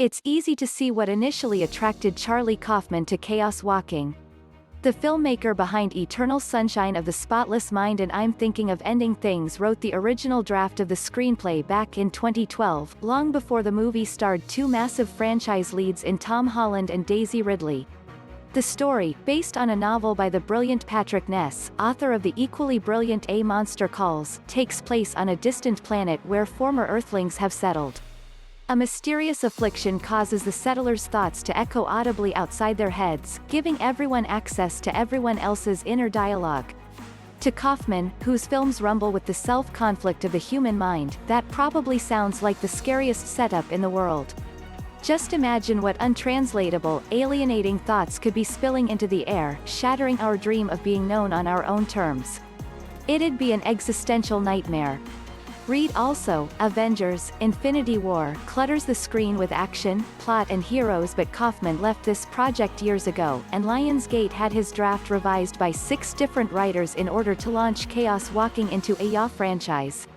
It's easy to see what initially attracted Charlie Kaufman to chaos walking. The filmmaker behind Eternal Sunshine of the Spotless Mind and I'm Thinking of Ending Things wrote the original draft of the screenplay back in 2012, long before the movie starred two massive franchise leads in Tom Holland and Daisy Ridley. The story, based on a novel by the brilliant Patrick Ness, author of the equally brilliant A Monster Calls, takes place on a distant planet where former Earthlings have settled. A mysterious affliction causes the settlers' thoughts to echo audibly outside their heads, giving everyone access to everyone else's inner dialogue. To Kaufman, whose films rumble with the self-conflict of the human mind, that probably sounds like the scariest setup in the world. Just imagine what untranslatable, alienating thoughts could be spilling into the air, shattering our dream of being known on our own terms. It'd be an existential nightmare. Read also, Avengers, Infinity War, clutters the screen with action, plot and heroes, but Kaufman left this project years ago, and Lionsgate had his draft revised by 6 different writers in order to launch Chaos Walking into a YA franchise.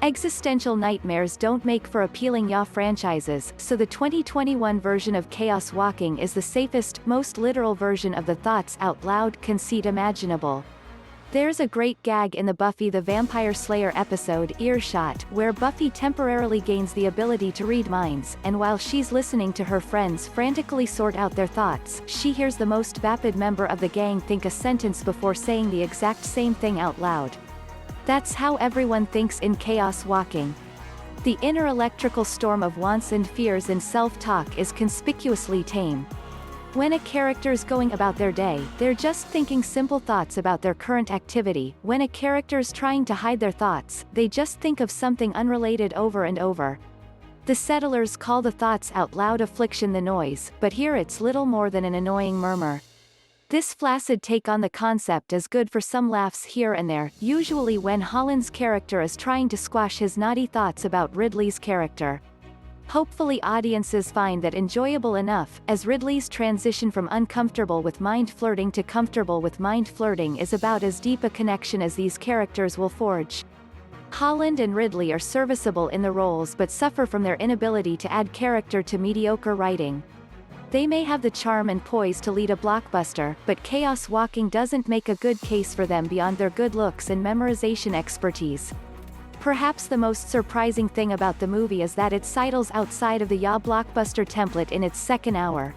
Existential nightmares don't make for appealing YA franchises, so the 2021 version of Chaos Walking is the safest, most literal version of the thoughts out loud conceit imaginable. There's a great gag in the Buffy the Vampire Slayer episode Earshot, where Buffy temporarily gains the ability to read minds, and while she's listening to her friends frantically sort out their thoughts, she hears the most vapid member of the gang think a sentence before saying the exact same thing out loud. That's how everyone thinks in Chaos Walking. The inner electrical storm of wants and fears and self-talk is conspicuously tame. When a character's going about their day, they're just thinking simple thoughts about their current activity. When a character's trying to hide their thoughts, they just think of something unrelated over and over. The settlers call the thoughts out loud affliction the noise, but here it's little more than an annoying murmur. This flaccid take on the concept is good for some laughs here and there, usually when Holland's character is trying to squash his naughty thoughts about Ridley's character. Hopefully audiences find that enjoyable enough, as Ridley's transition from uncomfortable with mind-flirting to comfortable with mind-flirting is about as deep a connection as these characters will forge. Holland and Ridley are serviceable in the roles but suffer from their inability to add character to mediocre writing. They may have the charm and poise to lead a blockbuster, but Chaos Walking doesn't make a good case for them beyond their good looks and memorization expertise. Perhaps the most surprising thing about the movie is that it sidles outside of the YA blockbuster template in its second hour.